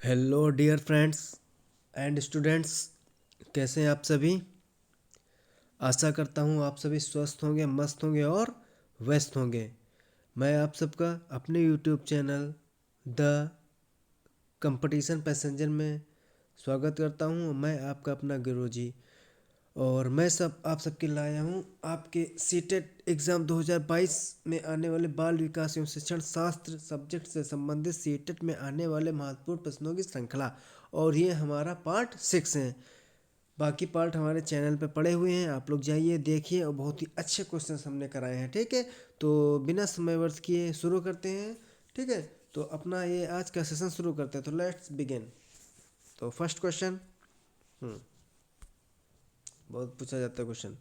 Hello dear friends and students, कैसे हैं आप सभी। आशा करता हूँ आप सभी स्वस्थ होंगे, मस्त होंगे और व्यस्त होंगे। मैं आप सबका अपने YouTube channel the competition passenger में स्वागत करता हूँ। मैं आपका अपना गुरुजी और मैं सब आप सबके लाया हूँ आपके सीटेट एग्ज़ाम 2022 में आने वाले बाल विकास एवं शिक्षण शास्त्र सब्जेक्ट से संबंधित सीटेट में आने वाले महत्वपूर्ण प्रश्नों की श्रृंखला। और ये हमारा पार्ट 6 है। बाकी पार्ट हमारे चैनल पे पड़े हुए हैं, आप लोग जाइए देखिए और बहुत ही अच्छे क्वेश्चन हमने कराए हैं। ठीक है, तो बिना समय व्यर्थ किए शुरू करते हैं। ठीक है, तो अपना ये आज का सेशन शुरू करते हैं। तो लेट्स बिगिन। तो फर्स्ट क्वेश्चन, बहुत पूछा जाता है क्वेश्चन।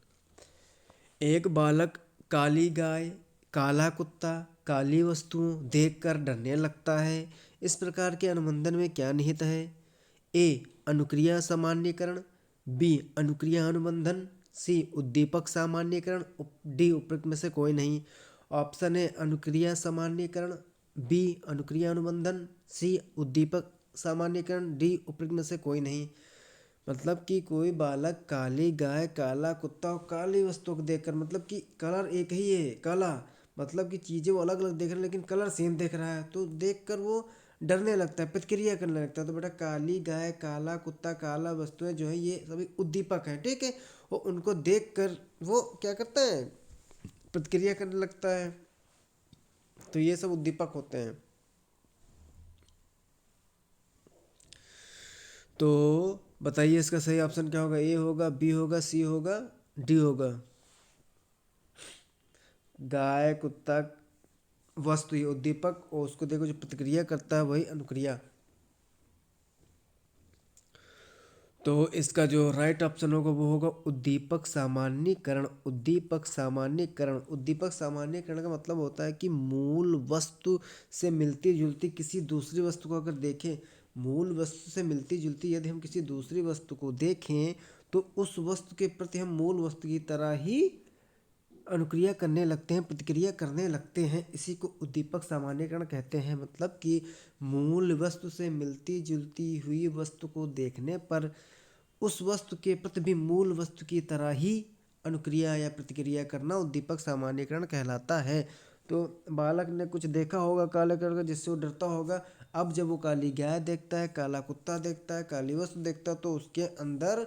एक बालक काली गाय, काला कुत्ता, काली वस्तुओं देखकर डरने लगता है। इस प्रकार के अनुबंधन में क्या निहित है? ए अनुक्रिया सामान्यीकरण, बी अनुक्रिया अनुबंधन, सी उद्दीपक सामान्यीकरण, डी उपरोक्त में से कोई नहीं। ऑप्शन ए अनुक्रिया सामान्यीकरण, बी अनुक्रिया अनुबंधन, सी उद्दीपक सामान्यीकरण, डी उपरोक्त में से कोई नहीं। मतलब कि कोई बालक काली गाय, काला कुत्ता और काली वस्तुओं को देखकर, मतलब कि कलर एक ही है काला, मतलब कि चीज़ें वो अलग अलग देख रहे हैं लेकिन कलर सेम देख रहा है, तो देखकर वो डरने लगता है, प्रतिक्रिया करने लगता है। तो बेटा काली गाय, काला कुत्ता, काला वस्तुएं जो है ये सभी उद्दीपक हैं। ठीक है, वो उनको देखकर वो क्या करता है, प्रतिक्रिया करने लगता है। तो ये सब उद्दीपक होते हैं। तो बताइए इसका सही ऑप्शन क्या होगा? ए होगा, बी होगा, सी होगा, डी होगा? गाय कुत्ता वस्तु ही उद्दीपक और उसको देखो जो प्रतिक्रिया करता है वही अनुक्रिया। तो इसका जो राइट ऑप्शन होगा वो होगा उद्दीपक सामान्यीकरण। उद्दीपक सामान्यीकरण, उद्दीपक सामान्यीकरण का मतलब होता है कि मूल वस्तु से मिलती जुलती किसी दूसरी वस्तु को अगर देखें, मूल वस्तु से मिलती जुलती यदि हम किसी दूसरी वस्तु को देखें तो उस वस्तु के प्रति हम मूल वस्तु की तरह ही अनुक्रिया करने लगते हैं, प्रतिक्रिया करने लगते हैं। इसी को उद्दीपक सामान्यीकरण कहते हैं। मतलब कि मूल वस्तु से मिलती जुलती हुई वस्तु को देखने पर उस वस्तु के प्रति भी मूल वस्तु की तरह ही अनुक्रिया या प्रतिक्रिया करना उद्दीपक सामान्यीकरण कहलाता है। तो बालक ने कुछ देखा होगा काले कलर का जिससे वो डरता होगा। अब जब वो काली गाय देखता है, काला कुत्ता देखता है, काली वस्तु देखता है, तो उसके अंदर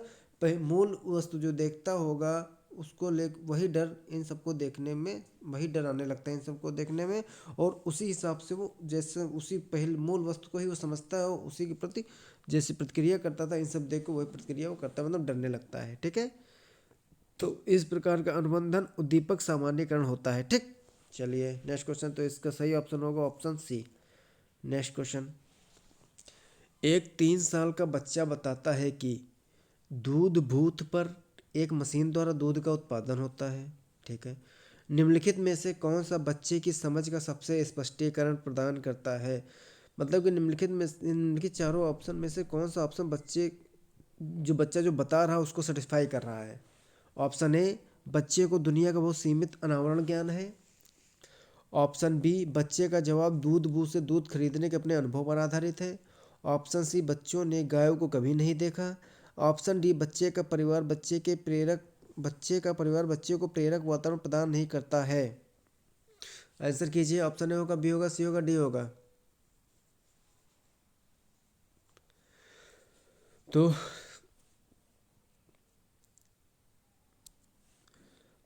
मूल वस्तु जो देखता होगा उसको ले वही डर इन सबको देखने में, वही डर आने लगता है इन सबको देखने में। और उसी हिसाब से वो जैसे उसी पहले मूल वस्तु को ही वो समझता है और उसी के प्रति जैसी प्रतिक्रिया करता था इन सब देख को वही प्रतिक्रिया वो करता है, मतलब डरने लगता है। ठीक है, तो इस प्रकार का अनुबंधन उद्दीपक सामान्यीकरण होता है। ठीक, चलिए नेक्स्ट क्वेश्चन। तो इसका सही ऑप्शन होगा ऑप्शन सी। Next question. एक 3 साल का बच्चा बताता है कि दूध बूथ पर एक मशीन द्वारा दूध का उत्पादन होता है। ठीक है, निम्नलिखित में से कौन सा बच्चे की समझ का सबसे स्पष्टीकरण प्रदान करता है? मतलब कि निम्नलिखित चारों ऑप्शन में से कौन सा ऑप्शन बच्चा जो बता रहा है उसको सेटिस्फाई कर रहा है? ऑप्शन ए बच्चे को दुनिया का बहुत सीमित अनावरण ज्ञान है। ऑप्शन बी बच्चे का जवाब दूध बूथ से दूध खरीदने के अपने अनुभव पर आधारित है। ऑप्शन सी बच्चों ने गायों को कभी नहीं देखा। ऑप्शन डी बच्चे का परिवार बच्चे को प्रेरक वातावरण प्रदान नहीं करता है। आंसर कीजिए। ऑप्शन ए होगा, बी होगा, सी होगा, डी होगा?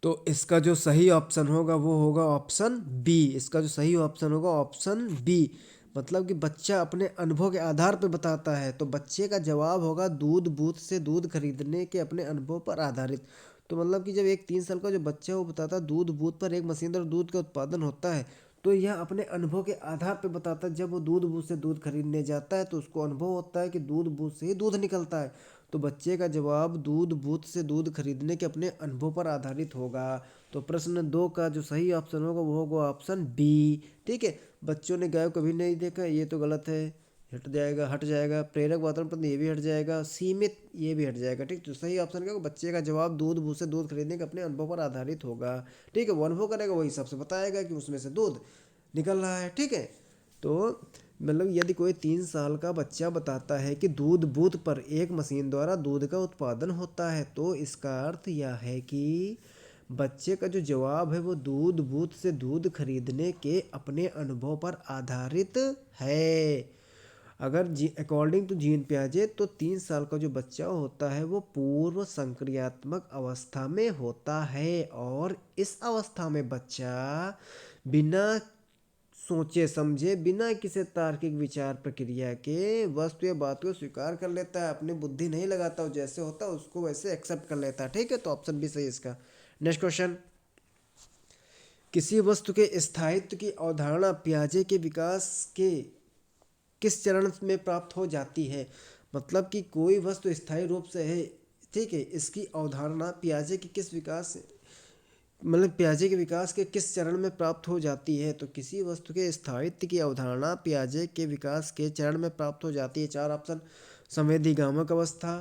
तो इसका जो सही ऑप्शन होगा वो होगा ऑप्शन बी। इसका जो सही ऑप्शन होगा ऑप्शन बी। मतलब कि बच्चा अपने अनुभव के आधार पर बताता है, तो बच्चे का जवाब होगा दूध बूथ से दूध खरीदने के अपने अनुभव पर आधारित। तो मतलब कि जब एक 3 साल का जो बच्चा है वो बताता है दूध बूथ पर एक मशीन द्वारा दूध का उत्पादन होता है, तो यह अपने अनुभव के आधार पर बताता है। जब वो दूध बूथ से दूध खरीदने जाता है तो उसको अनुभव होता है कि दूध बूथ से ही दूध निकलता है। तो बच्चे का जवाब दूध बूथ से दूध खरीदने के अपने अनुभव पर आधारित होगा। तो प्रश्न 2 का जो सही ऑप्शन होगा वो होगा ऑप्शन बी। ठीक है, बच्चों ने गाय को कभी नहीं देखा, ये तो गलत है, हट जाएगा। प्रेरक वातावरण पर ये भी हट जाएगा, सीमित ये भी हट जाएगा। ठीक, तो सही ऑप्शन क्या होगा? बच्चे का जवाब दूध बूथ से दूध खरीदने के अपने अनुभव पर आधारित होगा। ठीक है, वो अनुभव करेगा वही हिसाब से बताएगा कि उसमें से दूध निकल रहा है। ठीक है, तो मतलब यदि कोई 3 साल का बच्चा बताता है कि दूध बूथ पर एक मशीन द्वारा दूध का उत्पादन होता है, तो इसका अर्थ यह है कि बच्चे का जो जवाब है वो दूध बूथ से दूध खरीदने के अपने अनुभव पर आधारित है। अगर अकॉर्डिंग टू जीन पियाजे तो 3 साल का जो बच्चा होता है वो पूर्व संक्रियात्मक अवस्था में होता है, और इस अवस्था में बच्चा बिना सोचे समझे, बिना किसी तार्किक विचार प्रक्रिया के वस्तु या बात को स्वीकार कर लेता है, अपनी बुद्धि नहीं लगाता, वो जैसे होता है उसको वैसे एक्सेप्ट कर लेता है। ठीक है, तो ऑप्शन बी सही है इसका। नेक्स्ट क्वेश्चन, किसी वस्तु के स्थायित्व की अवधारणा पियाजे के विकास के किस चरण में प्राप्त हो जाती है? मतलब कि कोई वस्तु स्थायी रूप से है, ठीक है, इसकी अवधारणा पियाजे के किस विकास, मतलब पियाजे के विकास के किस चरण में प्राप्त हो जाती है? तो किसी वस्तु के स्थायित्व की अवधारणा पियाजे के विकास के चरण में प्राप्त हो जाती है। 4 ऑप्शन, संवेदीगामक अवस्था,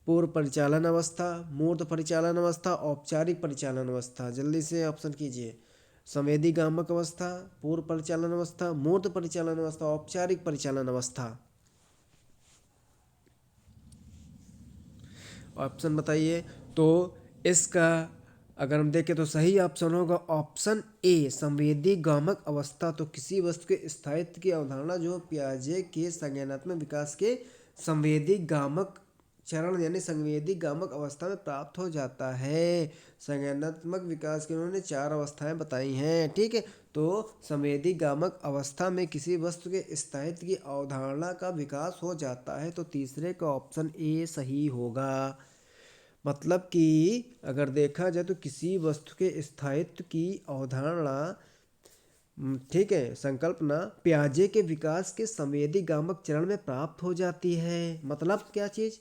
पूर्व परिचालन अवस्था, मूर्त परिचालन अवस्था, औपचारिक परिचालन अवस्था। जल्दी से ऑप्शन कीजिए। संवेदीगामक अवस्था, पूर्व परिचालन अवस्था, मूर्त परिचालन अवस्था, औपचारिक परिचालन अवस्था। ऑप्शन बताइए। तो इसका अगर हम देखें तो सही ऑप्शन होगा ऑप्शन ए, संवेदीगामक अवस्था। तो किसी वस्तु के स्थायित्व की अवधारणा जो पियाजे के संज्ञानात्मक विकास के संवेदीगामक चरण यानी संवेदीगामक अवस्था में प्राप्त हो जाता है। संज्ञानात्मक विकास की उन्होंने 4 अवस्थाएं बताई हैं। ठीक है, तो संवेदीगामक अवस्था में किसी वस्तु के स्थायित्व की अवधारणा का विकास हो जाता है। तो तीसरे का ऑप्शन ए सही होगा। मतलब कि अगर देखा जाए तो किसी वस्तु के स्थायित्व की अवधारणा, ठीक है, संकल्पना पियाजे के विकास के संवेदीगामक चरण में प्राप्त हो जाती है। मतलब क्या चीज़,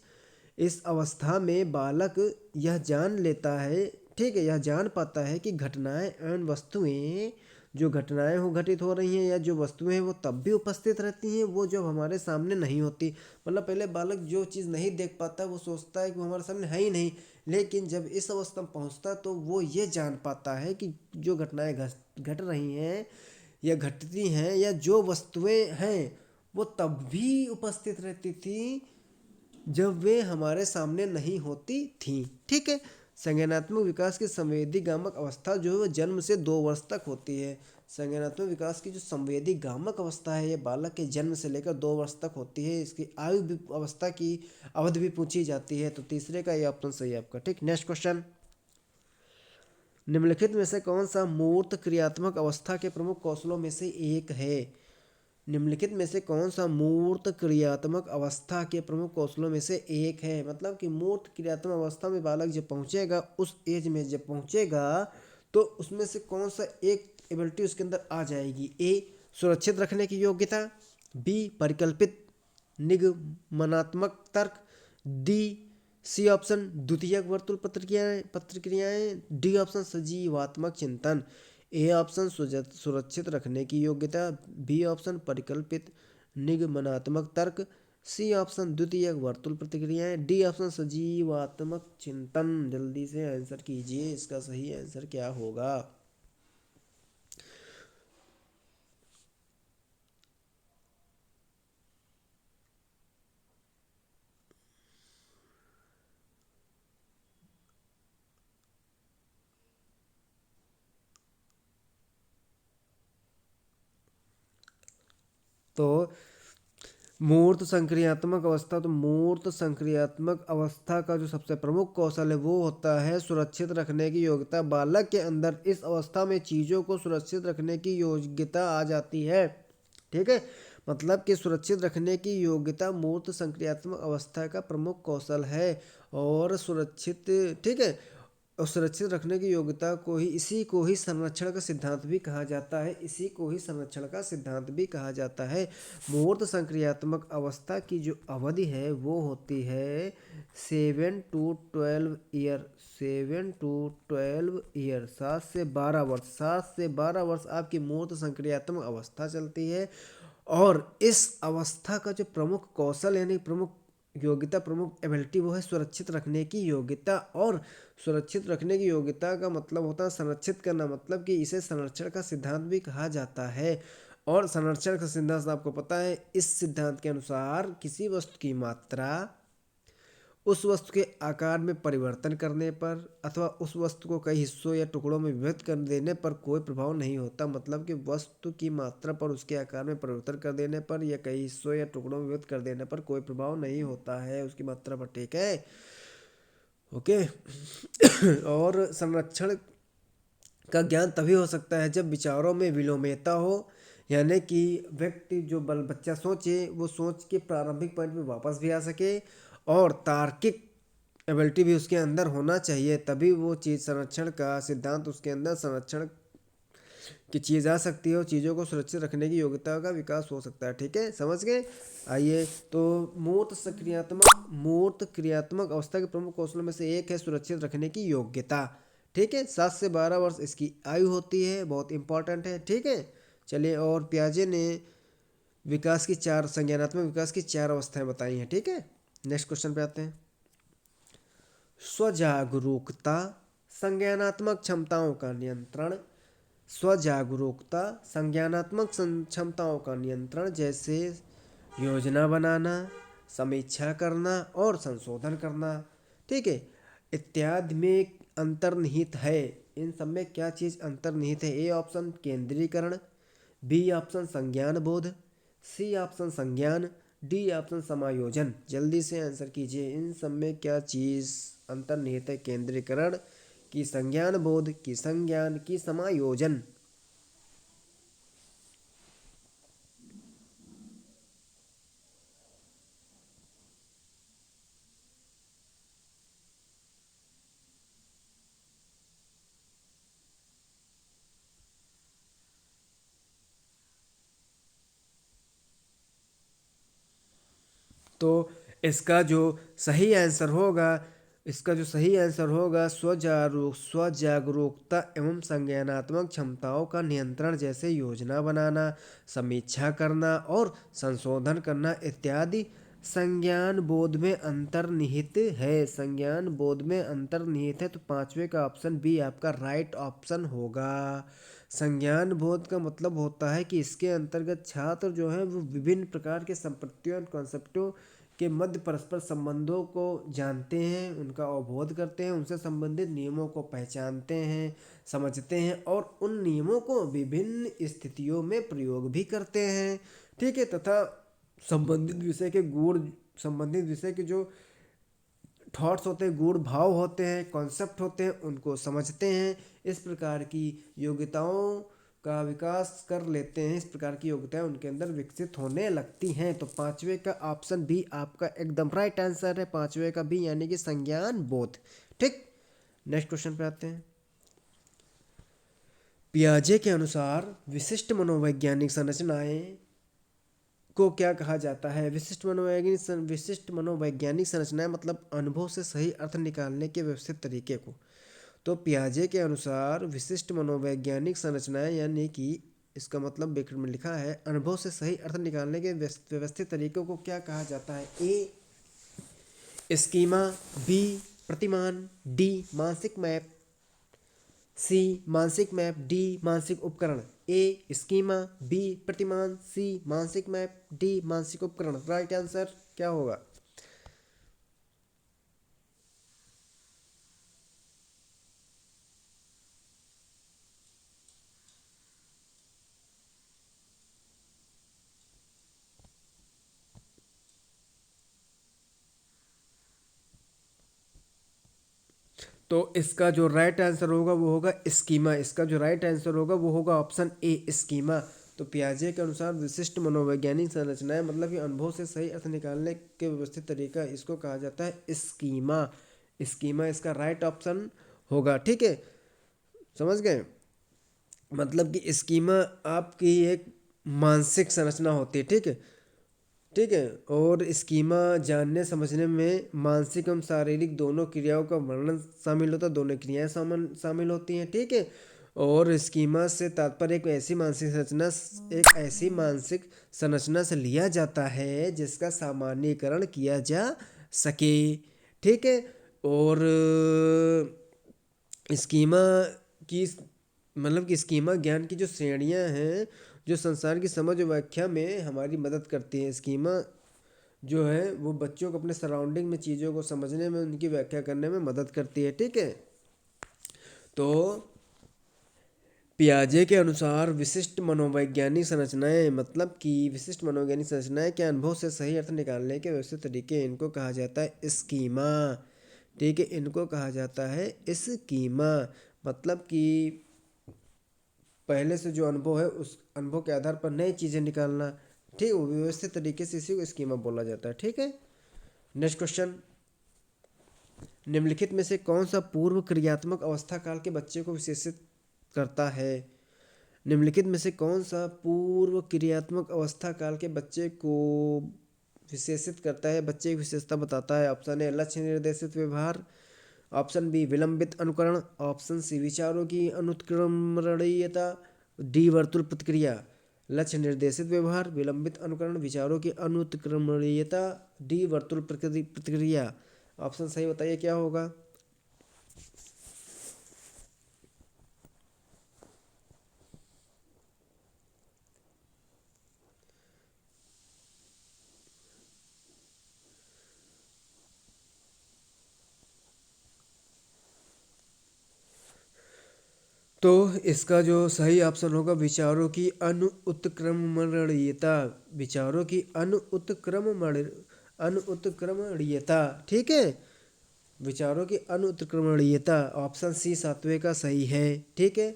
इस अवस्था में बालक यह जान लेता है, ठीक है, यह जान पाता है कि घटनाएं एवं वस्तुएं, जो घटनाएं हो घटित हो रही हैं या जो वस्तुएं हैं वो तब भी उपस्थित रहती हैं वो जब हमारे सामने नहीं होती। मतलब पहले बालक जो चीज़ नहीं देख पाता वो सोचता है कि वो हमारे सामने है ही नहीं, लेकिन जब इस अवस्था में पहुंचता है तो वो ये जान पाता है कि जो घटनाएं घट रही हैं या घटती हैं या जो वस्तुएं हैं वो तब भी उपस्थित रहती थी जब वे हमारे सामने नहीं होती थी। ठीक है, संज्ञानात्मक विकास की संवेदीगामक अवस्था जो है वो जन्म से 2 वर्ष तक होती है। संज्ञानात्मक विकास की जो संवेदीगामक अवस्था है ये बालक के जन्म से लेकर 2 वर्ष तक होती है। इसकी आयु भी, अवस्था की अवधि भी पूछी जाती है। तो तीसरे का ये ऑप्शन सही है आपका। ठीक, नेक्स्ट क्वेश्चन, निम्नलिखित में से कौन सा मूर्त क्रियात्मक अवस्था के प्रमुख कौशलों में से एक है? निम्नलिखित में से कौन सा मूर्त क्रियात्मक अवस्था के प्रमुख कौशलों में से एक है? मतलब कि मूर्त क्रियात्मक अवस्था में बालक जब पहुंचेगा, उस एज में जब पहुंचेगा तो उसमें से कौन सा एक एबिलिटी उसके अंदर आ जाएगी? ए, सुरक्षित रखने की योग्यता, बी, परिकल्पित निगमनात्मक तर्क, डी, सी ऑप्शन द्वितीयक वर्तुल प्रतिक्रियाएं, डी ऑप्शन सजीवात्मक चिंतन। ए ऑप्शन सुरक्षित रखने की योग्यता, बी ऑप्शन परिकल्पित निगमनात्मक तर्क, सी ऑप्शन द्वितीयक वर्तुल प्रतिक्रियाएं, डी ऑप्शन सजीवात्मक चिंतन। जल्दी से आंसर कीजिए, इसका सही आंसर क्या होगा? तो मूर्त संक्रियात्मक अवस्था, तो मूर्त संक्रियात्मक अवस्था का जो सबसे प्रमुख कौशल है वो होता है सुरक्षित रखने की योग्यता। बालक के अंदर इस अवस्था में चीज़ों को सुरक्षित रखने की योग्यता आ जाती है। ठीक है, मतलब कि सुरक्षित रखने की योग्यता मूर्त संक्रियात्मक अवस्था का प्रमुख कौशल है। और सुरक्षित, ठीक है, और सुरक्षित रखने की योग्यता को ही, इसी को ही संरक्षण का सिद्धांत भी कहा जाता है। इसी को ही संरक्षण का सिद्धांत भी कहा जाता है। मूर्त संक्रियात्मक अवस्था की जो अवधि है वो होती है 7 to 12 ईयर। 7 to 12 ईयर, 7 से 12 वर्ष। 7 से 12 वर्ष आपकी मूर्त संक्रियात्मक अवस्था चलती है। और इस अवस्था का जो प्रमुख कौशल यानी प्रमुख योग्यता, प्रमुख एबिलिटी वो है सुरक्षित रखने की योग्यता। और सुरक्षित रखने की योग्यता का मतलब होता है संरक्षित करना, मतलब कि इसे संरक्षण का सिद्धांत भी कहा जाता है। और संरक्षण का सिद्धांत आपको पता है, इस सिद्धांत के अनुसार किसी वस्तु की मात्रा उस वस्तु के आकार में परिवर्तन करने पर अथवा उस वस्तु को कई हिस्सों या टुकड़ों में विभक्त कर देने पर कोई प्रभाव नहीं होता। मतलब कि वस्तु की मात्रा पर उसके आकार में परिवर्तन कर देने पर या कई हिस्सों या टुकड़ों में विभक्त कर देने पर कोई प्रभाव नहीं होता है उसकी मात्रा पर, ठीक है, ओके। और संरक्षण का ज्ञान तभी हो सकता है जब विचारों में विलोम्यता हो, यानी कि व्यक्ति जो बच्चा सोचे वो सोच के प्रारंभिक पॉइंट पे वापस भी आ सके, और तार्किक एबिलिटी भी उसके अंदर होना चाहिए, तभी वो चीज़ संरक्षण का सिद्धांत उसके अंदर संरक्षण की चीज़ आ सकती है और चीज़ों को सुरक्षित रखने की योग्यता का विकास हो सकता है, ठीक है, समझ गए। आइए, तो मूर्त क्रियात्मक अवस्था के प्रमुख कौशलों में से एक है सुरक्षित रखने की योग्यता, ठीक है। 7 से 12 वर्ष इसकी आयु होती है, बहुत इंपॉर्टेंट है, ठीक है। चलिए, और पियाजे ने संज्ञानात्मक विकास की 4 अवस्थाएं बताई हैं, ठीक है। नेक्स्ट क्वेश्चन पे आते हैं। स्वजागरूकता, संज्ञानात्मक क्षमताओं का नियंत्रण। स्वजागरूकता संज्ञानात्मक क्षमताओं का नियंत्रण, जैसे योजना बनाना, समीक्षा करना और संशोधन करना, ठीक है, इत्यादि में अंतर्निहित है। इन सब में क्या चीज़ अंतर्निहित है? ए ऑप्शन केंद्रीकरण, बी ऑप्शन संज्ञान बोध, सी ऑप्शन संज्ञान, डी ऑप्शन समायोजन। जल्दी से आंसर कीजिए, इन सब में क्या चीज़ अंतर्निहित है? केंद्रीकरण की संज्ञान बोध की संज्ञान की समायोजन। तो इसका जो सही आंसर होगा, स्वजागरूकता एवं संज्ञानात्मक क्षमताओं का नियंत्रण, जैसे योजना बनाना, समीक्षा करना और संशोधन करना इत्यादि संज्ञान बोध में अंतर्निहित है। संज्ञान बोध में अंतर्निहित है, तो पांचवे का ऑप्शन बी आपका राइट ऑप्शन होगा। संज्ञान बोध का मतलब होता है कि इसके अंतर्गत छात्र जो है वो विभिन्न प्रकार के संपत्तियों और कॉन्सेप्टों के मध्य परस्पर संबंधों को जानते हैं, उनका अवबोध करते हैं, उनसे संबंधित नियमों को पहचानते हैं, समझते हैं और उन नियमों को विभिन्न स्थितियों में प्रयोग भी करते हैं, ठीक है, तथा संबंधित विषय के जो थॉट्स होते हैं, गूढ़ भाव होते हैं, कॉन्सेप्ट होते हैं, उनको समझते हैं। इस प्रकार की योग्यताओं का विकास कर लेते हैं, इस प्रकार की योग्यताएं उनके अंदर विकसित होने लगती हैं। तो पांचवे का ऑप्शन बी आपका एकदम राइट आंसर है, पांचवे का बी, यानी कि संज्ञान बोध, ठीक। नेक्स्ट क्वेश्चन पे आते हैं। पियाजे के अनुसार विशिष्ट मनोवैज्ञानिक संरचनाएं को क्या कहा जाता है? विशिष्ट मनोवैज्ञानिक संरचनाएं मतलब अनुभव से सही अर्थ निकालने के व्यवस्थित तरीके को। तो पियाजे के अनुसार विशिष्ट मनोवैज्ञानिक संरचनाएं, यानी कि इसका मतलब ब्रैकेट में लिखा है, अनुभव से सही अर्थ निकालने के व्यवस्थित तरीकों को क्या कहा जाता है? ए स्कीमा, बी प्रतिमान, डी मानसिक मैप, सी मानसिक मैप, डी मानसिक उपकरण। ए स्कीमा, बी प्रतिमान, सी मानसिक मैप, डी मानसिक उपकरण। राइट आंसर क्या होगा? तो इसका जो राइट आंसर होगा वो होगा स्कीमा। इसका जो राइट आंसर होगा वो होगा ऑप्शन ए स्कीमा। तो पियाजे के अनुसार विशिष्ट मनोवैज्ञानिक संरचनाएं मतलब कि अनुभव से सही अर्थ निकालने के व्यवस्थित तरीका, इसको कहा जाता है स्कीमा। स्कीमा इसका राइट ऑप्शन होगा, ठीक है, समझ गए। मतलब कि स्कीमा आपकी एक मानसिक संरचना होती है, ठीक है, ठीक है। और स्कीमा जानने समझने में मानसिक एवं शारीरिक दोनों क्रियाओं का वर्णन शामिल होता है, दोनों क्रियाएं शामिल होती हैं, ठीक है। और स्कीमा से तात्पर्य एक ऐसी मानसिक संरचना से लिया जाता है जिसका सामान्यीकरण किया जा सके, ठीक है। और स्कीमा की मतलब कि स्कीमा ज्ञान की जो श्रेणियां हैं, जो संसार की समझ और व्याख्या में हमारी मदद करती है। स्कीमा जो है वो बच्चों को अपने सराउंडिंग में चीज़ों को समझने में, उनकी व्याख्या करने में मदद करती है। ठीक है, तो पियाजे के अनुसार विशिष्ट मनोवैज्ञानिक संरचनाएं, मतलब कि विशिष्ट मनोवैज्ञानिक संरचनाएं के अनुभव से सही अर्थ निकालने के व्यवस्थित तरीके, इनको कहा जाता है स्कीमा। ठीक है, इनको कहा जाता है स्कीमा। मतलब कि पहले से जो अनुभव है उस अनुभव के आधार पर नई चीज़ें निकालना, ठीक, वो व्यवस्थित तरीके से इसी को स्कीमा बोला जाता है। ठीक है, नेक्स्ट क्वेश्चन, निम्नलिखित में से कौन सा पूर्व क्रियात्मक अवस्था काल के बच्चे को विशेषित करता है? निम्नलिखित में से कौन सा पूर्व क्रियात्मक अवस्था काल के बच्चे को विशेषित करता है, बच्चे की विशेषता बताता है? ऑप्शन ए लक्ष्य निर्देशित व्यवहार, ऑप्शन बी विलंबित अनुकरण, ऑप्शन सी विचारों की अनुत्क्रमणीयता, डी वर्तुल प्रतिक्रिया। लक्ष्य निर्देशित व्यवहार, विलंबित अनुकरण, विचारों की अनुत्क्रमणीयता, डी वर्तुल प्रतिक्रिया। ऑप्शन सही बताइए क्या होगा? तो इसका जो सही ऑप्शन होगा विचारों की अनुत्क्रमणीयता, विचारों की अनुत्क्रमणीयता। ठीक है, विचारों की अनुत्क्रमणीयता, ऑप्शन सी सातवें का सही है। ठीक है,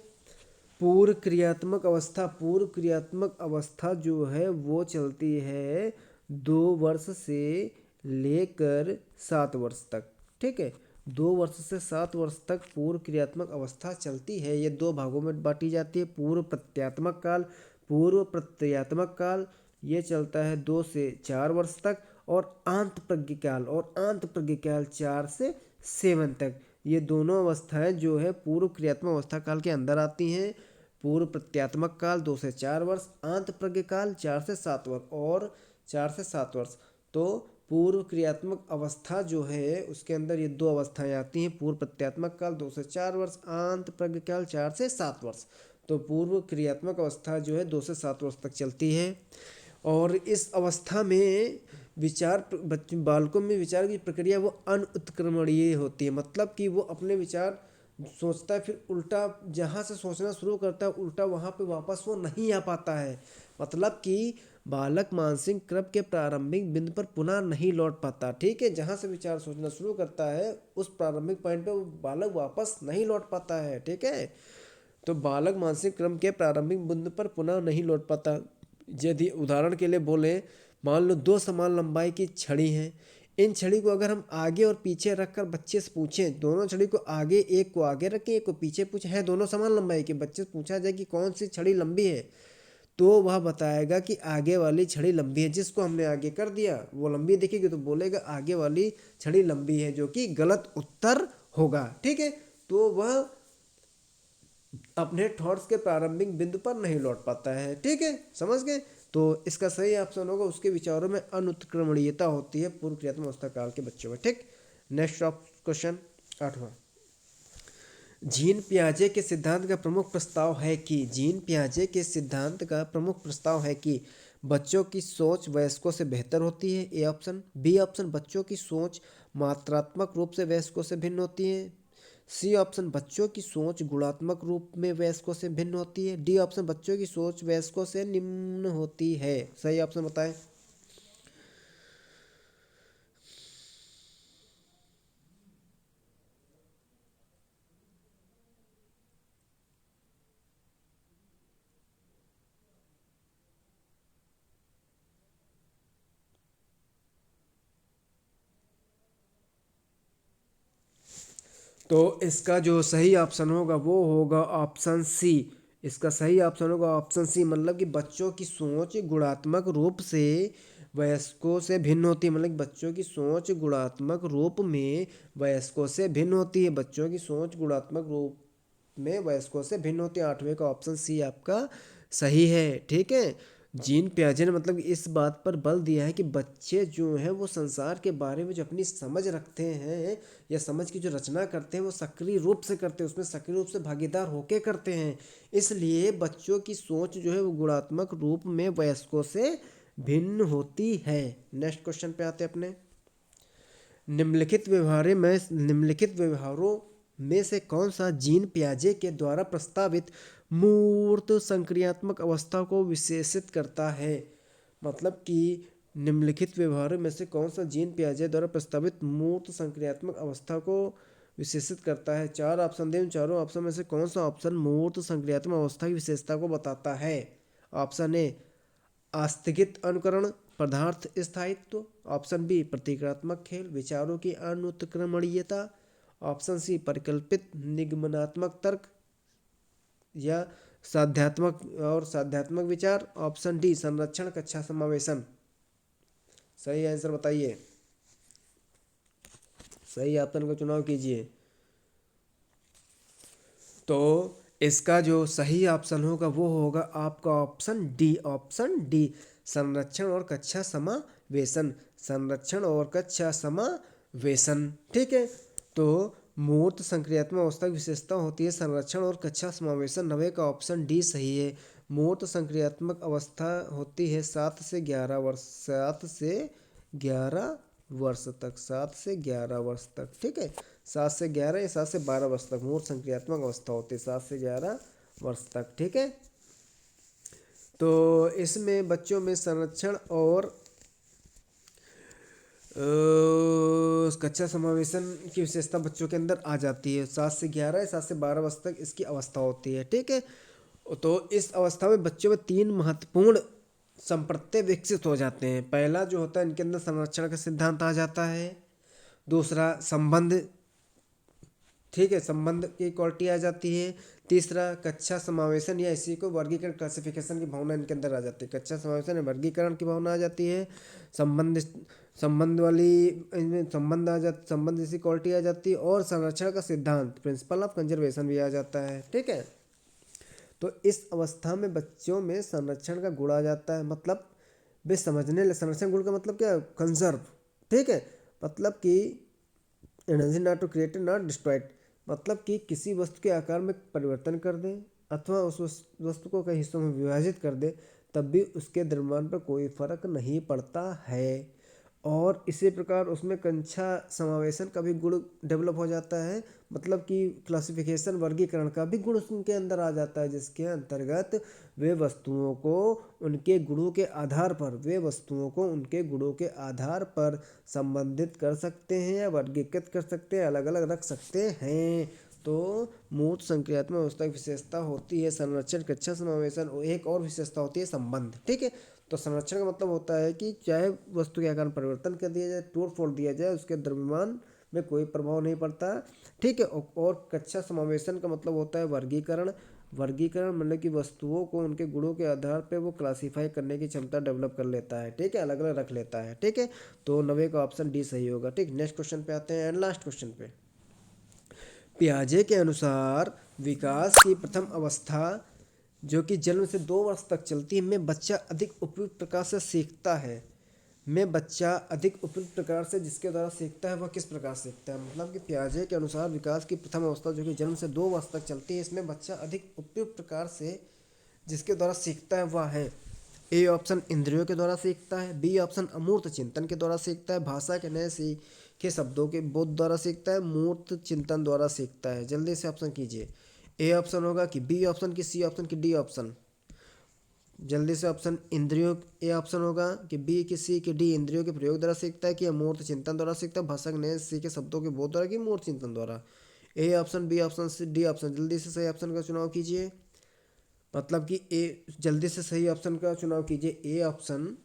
पूर्व क्रियात्मक अवस्था, पूर्व क्रियात्मक अवस्था जो है वो चलती है 2 वर्ष से लेकर 7 वर्ष तक। ठीक है, 2 वर्ष से 7 वर्ष तक पूर्व क्रियात्मक अवस्था चलती है। ये 2 भागों में बांटी जाती है। पूर्व प्रत्यात्मक काल, पूर्व प्रत्यात्मक काल ये चलता है 2 से 4 वर्ष तक, और आंत प्रज्ञकाल, और आंत प्रज्ञकाल 4 से 7 तक। ये दोनों अवस्थाएं जो है पूर्व क्रियात्मक अवस्था काल के अंदर आती हैं। पूर्व प्रत्यात्मक काल 2 से 4 वर्ष, आंत प्रज्ञकाल 4 से 7 वर्ष, और 4 से 7 वर्ष। तो पूर्व क्रियात्मक अवस्था जो है उसके अंदर ये 2 अवस्थाएं आती हैं। पूर्व प्रत्यात्मक काल 2 से 4 वर्ष, आंत प्रज्ञकाल 4 से 7 वर्ष। तो पूर्व क्रियात्मक अवस्था जो है 2 से 7 वर्ष तक चलती है। और इस अवस्था में विचार, बालकों में विचार की प्रक्रिया वो अनुत्क्रमणीय होती है। मतलब कि वो अपने विचार सोचता है, फिर उल्टा जहाँ से सोचना शुरू करता है उल्टा वहाँ पे वापस वो नहीं आ पाता है। मतलब कि बालक मानसिक क्रम के प्रारंभिक बिंदु पर पुनः नहीं लौट पाता। ठीक है, जहाँ से विचार सोचना शुरू करता है उस प्रारंभिक पॉइंट पे वो बालक वापस नहीं लौट पाता है। ठीक है, तो बालक मानसिक क्रम के प्रारंभिक बिंदु पर पुनः नहीं लौट पाता। यदि उदाहरण के लिए बोले, मान लो 2 समान लंबाई की छड़ी हैं। इन छड़ी को अगर हम आगे और पीछे रखकर बच्चे से पूछें, दोनों छड़ी को आगे, एक को आगे रखें एक को पीछे, पूछे हैं दोनों समान लंबाई के, बच्चे से पूछा जाए कि कौन सी छड़ी लंबी है, तो वह बताएगा कि आगे वाली छड़ी लंबी है। जिसको हमने आगे कर दिया वो लंबी दिखेगी तो बोलेगा आगे वाली छड़ी लंबी है, जो कि गलत उत्तर होगा। ठीक है, तो वह अपने थॉट्स के प्रारंभिक बिंदु पर नहीं लौट पाता है। ठीक है, समझ गए? तो इसका सही ऑप्शन होगा उसके विचारों में अनुत्क्रमणीयता होती है पूर्व क्रियात्मक अवस्था काल के बच्चों में। ठीक, नेक्स्ट क्वेश्चन 8वां, जीन पियाजे के सिद्धांत का प्रमुख प्रस्ताव है कि, जीन पियाजे के सिद्धांत का प्रमुख प्रस्ताव है कि बच्चों की सोच वयस्कों से बेहतर होती है। ए ऑप्शन। बी ऑप्शन, बच्चों की सोच मात्रात्मक रूप से वयस्कों से भिन्न होती है। सी ऑप्शन, बच्चों की सोच गुणात्मक रूप में वयस्कों से भिन्न होती है। डी ऑप्शन, बच्चों की सोच वयस्कों से निम्न होती है। सही ऑप्शन बताएं। तो इसका जो सही ऑप्शन होगा वो होगा ऑप्शन सी। इसका सही ऑप्शन होगा ऑप्शन सी, मतलब कि बच्चों की सोच गुणात्मक रूप से वयस्कों से भिन्न होती है। मतलब कि बच्चों की सोच गुणात्मक रूप में वयस्कों से भिन्न होती है। बच्चों की सोच गुणात्मक रूप में वयस्कों से भिन्न होती है। 8वें का ऑप्शन सी आपका सही है। ठीक है, जीन पियाजे ने मतलब इस बात पर बल दिया है कि बच्चे जो हैं वो संसार के बारे में जो अपनी समझ रखते हैं या समझ की जो रचना करते हैं वो सक्रिय रूप से करते हैं, उसमें सक्रिय रूप से भागीदार होके करते हैं। इसलिए बच्चों की सोच जो है वो गुणात्मक रूप में वयस्कों से भिन्न होती है। नेक्स्ट क्वेश्चन पे आते हैं अपने। निम्नलिखित व्यवहारों में से कौन सा जीन पियाजे के द्वारा प्रस्तावित मूर्त संक्रियात्मक अवस्था को विशेषित करता है? मतलब कि निम्नलिखित व्यवहारों में से कौन सा जीन पियाजे द्वारा प्रस्तावित मूर्त संक्रियात्मक अवस्था को विशेषित करता है? चार ऑप्शन दें, चारों ऑप्शन में से कौन सा ऑप्शन मूर्त संक्रियात्मक अवस्था की विशेषता को बताता है? ऑप्शन ए आस्थगित अनुकरण, पदार्थ स्थायित्व। ऑप्शन बी प्रतिक्रियात्मक खेल, विचारों की अनुत्क्रमणीयता। ऑप्शन सी परिकल्पित निगमनात्मक तर्क या साध्यात्मक विचार। ऑप्शन डी संरक्षण कक्षा समावेशन। सही आंसर बताइए, सही ऑप्शन का चुनाव कीजिए। तो इसका जो सही ऑप्शन होगा वो होगा आपका ऑप्शन डी संरक्षण और कक्षा समावेशन। संरक्षण और कक्षा समावेशन, ठीक है। तो मूर्त संक्रियात्मक अवस्था की विशेषता होती है संरक्षण और कक्षा समावेशन। नवे का ऑप्शन डी सही है। मूर्त संक्रियात्मक अवस्था होती है 7 से 11 वर्ष, 7 से 11 वर्ष तक, 7 से 11 वर्ष तक, ठीक है। 7 से 11 या 7 से 12 वर्ष तक मूर्त संक्रियात्मक अवस्था होती है, 7 से 11 वर्ष तक, ठीक है। तो इसमें बच्चों में संरक्षण और कक्षा समावेशन की विशेषता बच्चों के अंदर आ जाती है। 7 से 11 या 7 से 12 वर्ष तक इसकी अवस्था होती है, ठीक है। तो इस अवस्था में बच्चों में 3 महत्वपूर्ण संप्रत्यय विकसित हो जाते हैं। पहला जो होता है इनके अंदर संरक्षण का सिद्धांत आ जाता है। दूसरा संबंध, ठीक है, संबंध की क्वालिटी आ जाती है। तीसरा कक्षा समावेशन या इसी को वर्गीकरण क्लासिफिकेशन की भावना इनके अंदर आ जाती है। कक्षा समावेशन या वर्गीकरण की भावना आ जाती है। संबंध वाली इनमें संबंध जैसी क्वालिटी आ जाती है। और संरक्षण का सिद्धांत प्रिंसिपल ऑफ कंजर्वेशन भी आ जाता है, ठीक है। तो इस अवस्था में बच्चों में संरक्षण का गुण आ जाता है। मतलब वे समझने लगे, संरक्षण गुण का मतलब क्या है? कंजर्व, ठीक है। मतलब कि energy not to create not destroyed, मतलब कि किसी वस्तु के आकार में परिवर्तन कर दें अथवा उस वस्तु को कई हिस्सों में विभाजित कर दें तब भी उसके द्रव्यमान पर कोई फर्क नहीं पड़ता है। और इसी प्रकार उसमें कक्षा समावेशन का भी गुण डेवलप हो जाता है। मतलब कि क्लासिफिकेशन वर्गीकरण का भी गुण उसके अंदर आ जाता है, जिसके अंतर्गत वे वस्तुओं को उनके गुणों के आधार पर संबंधित कर सकते हैं या वर्गीकृत कर सकते हैं, अलग अलग रख सकते हैं। तो मूर्त संक्रियात्मक अवस्था की विशेषता होती है संरक्षण, कक्षा समावेशन, और एक और विशेषता होती है संबंध, ठीक है। तो संरक्षण का मतलब होता है कि चाहे वस्तु के आकार में परिवर्तन कर दिया जाए, तोड़ फोड़ दिया जाए, उसके द्रव्यमान में कोई प्रभाव नहीं पड़ता, ठीक है। और कक्षा समावेशन का मतलब होता है वर्गीकरण। मतलब कि वस्तुओं को उनके गुणों के आधार पर वो क्लासीफाई करने की क्षमता डेवलप कर लेता है, ठीक है, अलग अलग रख लेता है, ठीक है। तो 9 का ऑप्शन डी सही होगा, ठीक। नेक्स्ट क्वेश्चन पे आते हैं एंड लास्ट क्वेश्चन पे। पियाजे के अनुसार विकास की प्रथम अवस्था जो कि जन्म से 2 वर्ष तक चलती है में बच्चा अधिक उपयुक्त प्रकार से सीखता है। जिसके द्वारा सीखता है वह किस प्रकार सीखता है? मतलब कि पियाजे के अनुसार विकास की प्रथम अवस्था जो कि जन्म से 2 वर्ष तक चलती है, इसमें बच्चा अधिक उपयुक्त प्रकार से जिसके द्वारा सीखता है वह है ए ऑप्शन इंद्रियों के द्वारा सीखता है, बी ऑप्शन अमूर्त चिंतन के द्वारा सीखता है, भाषा के नए सीखे शब्दों के बोध द्वारा सीखता है, मूर्त चिंतन द्वारा सीखता है। जल्दी से ऑप्शन कीजिए। ए ऑप्शन होगा कि बी ऑप्शन की, सी ऑप्शन की, डी ऑप्शन? जल्दी से ऑप्शन। इंद्रियों, ए ऑप्शन होगा कि बी की, सी की, डी इंद्रियों के प्रयोग द्वारा सीखता है कि अमूर्त चिंतन द्वारा सीखता है, भाषा के नए सीखे शब्दों के बोध द्वारा कि मूर्त चिंतन द्वारा? A option, B option, C, D option? जल्दी से सही ऑप्शन का चुनाव कीजिए। मतलब कि ए, जल्दी से सही ऑप्शन का चुनाव कीजिए। ए ऑप्शन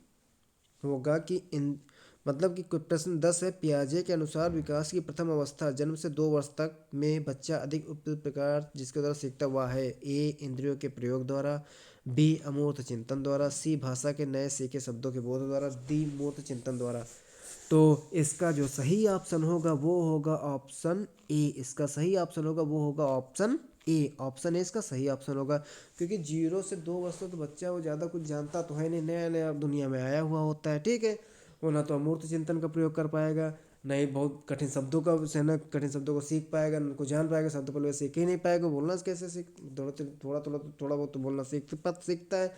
होगा कि इन मतलब कि प्रश्न 10 है, पियाजे के अनुसार विकास की प्रथम अवस्था जन्म से 2 वर्ष तक में बच्चा अधिक उपयुक्त प्रकार जिसके द्वारा सीखता वह है ए इंद्रियों के प्रयोग द्वारा, बी अमूर्त चिंतन द्वारा, सी भाषा के नए सीखे शब्दों के बोध द्वारा, डी मूर्त चिंतन द्वारा। तो इसका जो सही ऑप्शन होगा वो होगा ऑप्शन ए। इसका सही ऑप्शन होगा वो होगा ऑप्शन ए, ऑप्शन ए इसका सही ऑप्शन होगा। क्योंकि 0 से 2 वर्ष तो बच्चा वो ज़्यादा कुछ जानता तो है नहीं, नया नया दुनिया में आया हुआ होता है, ठीक है। वो ना तो अमूर्त चिंतन का प्रयोग कर पाएगा, ना ही बहुत कठिन शब्दों का से ना कठिन शब्दों को सीख पाएगा, ना को जान पाएगा, शब्द पल सीख ही नहीं पाएगा, बोलना कैसे सीख, थोड़ा बहुत तो बोलना सीखता है।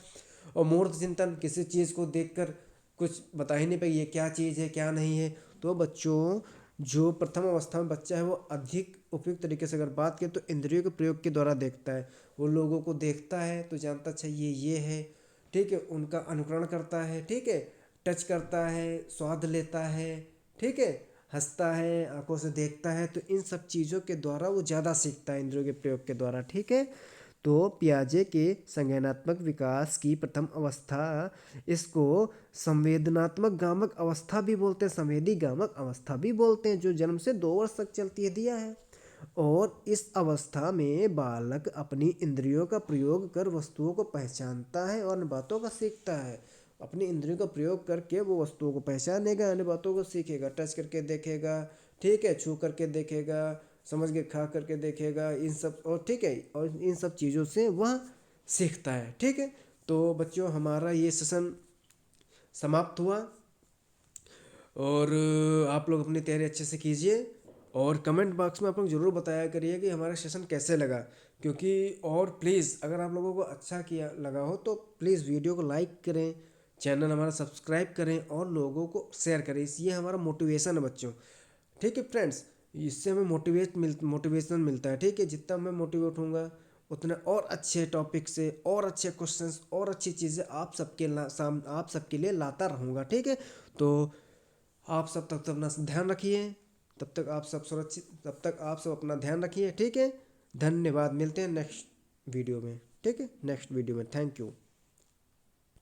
और मूर्त चिंतन किसी चीज़ को देखकर कुछ बता ही नहीं पाएगी ये क्या चीज़ है क्या नहीं है। तो बच्चों, जो प्रथम अवस्था में बच्चा है वो अधिक उपयुक्त तरीके से अगर बात करें तो इंद्रियों के प्रयोग के द्वारा देखता है। वो लोगों को देखता है तो जानता अच्छा ये है, ठीक है, उनका अनुकरण करता है, ठीक है, टच करता है, स्वाद लेता है, ठीक है, हंसता है, आंखों से देखता है। तो इन सब चीज़ों के द्वारा वो ज़्यादा सीखता है इंद्रियों के प्रयोग के द्वारा, ठीक है। तो पियाजे के संज्ञानात्मक विकास की प्रथम अवस्था, इसको संवेदनात्मक गामक अवस्था भी बोलते हैं, संवेदी गामक अवस्था भी बोलते हैं, जो जन्म से 2 वर्ष तक चलती है, दिया है। और इस अवस्था में बालक अपनी इंद्रियों का प्रयोग कर वस्तुओं को पहचानता है और अन्य बातों का सीखता है। अपनी इंद्रियों का प्रयोग करके वो वस्तुओं को पहचानेगा, अन्य बातों को सीखेगा, टच करके देखेगा, ठीक है, छू करके देखेगा, समझ के खा करके देखेगा, इन सब, और ठीक है, और इन सब चीज़ों से वह सीखता है, ठीक है। तो बच्चों हमारा ये सेशन समाप्त हुआ। और आप लोग अपनी तैयारी अच्छे से कीजिए और कमेंट बॉक्स में आप लोग ज़रूर बताया करिए कि हमारा सेशन कैसे लगा। क्योंकि और प्लीज़ अगर आप लोगों को अच्छा किया लगा हो तो प्लीज़ वीडियो को लाइक करें, चैनल हमारा सब्सक्राइब करें और लोगों को शेयर करें। ये हमारा मोटिवेशन है बच्चों, ठीक है फ्रेंड्स। इससे हमें मोटिवेशन मिलता है, ठीक है। जितना मैं मोटिवेट होऊंगा उतने और अच्छे टॉपिक से और अच्छे क्वेश्चंस और अच्छी चीज़ें आप सबके लिए लाता रहूँगा, ठीक है। तो आप सब तब तक अपना ध्यान रखिए, तब तक आप सब अपना ध्यान रखिए, ठीक है। धन्यवाद, मिलते हैं नेक्स्ट वीडियो में, ठीक है, नेक्स्ट वीडियो में। Thank you.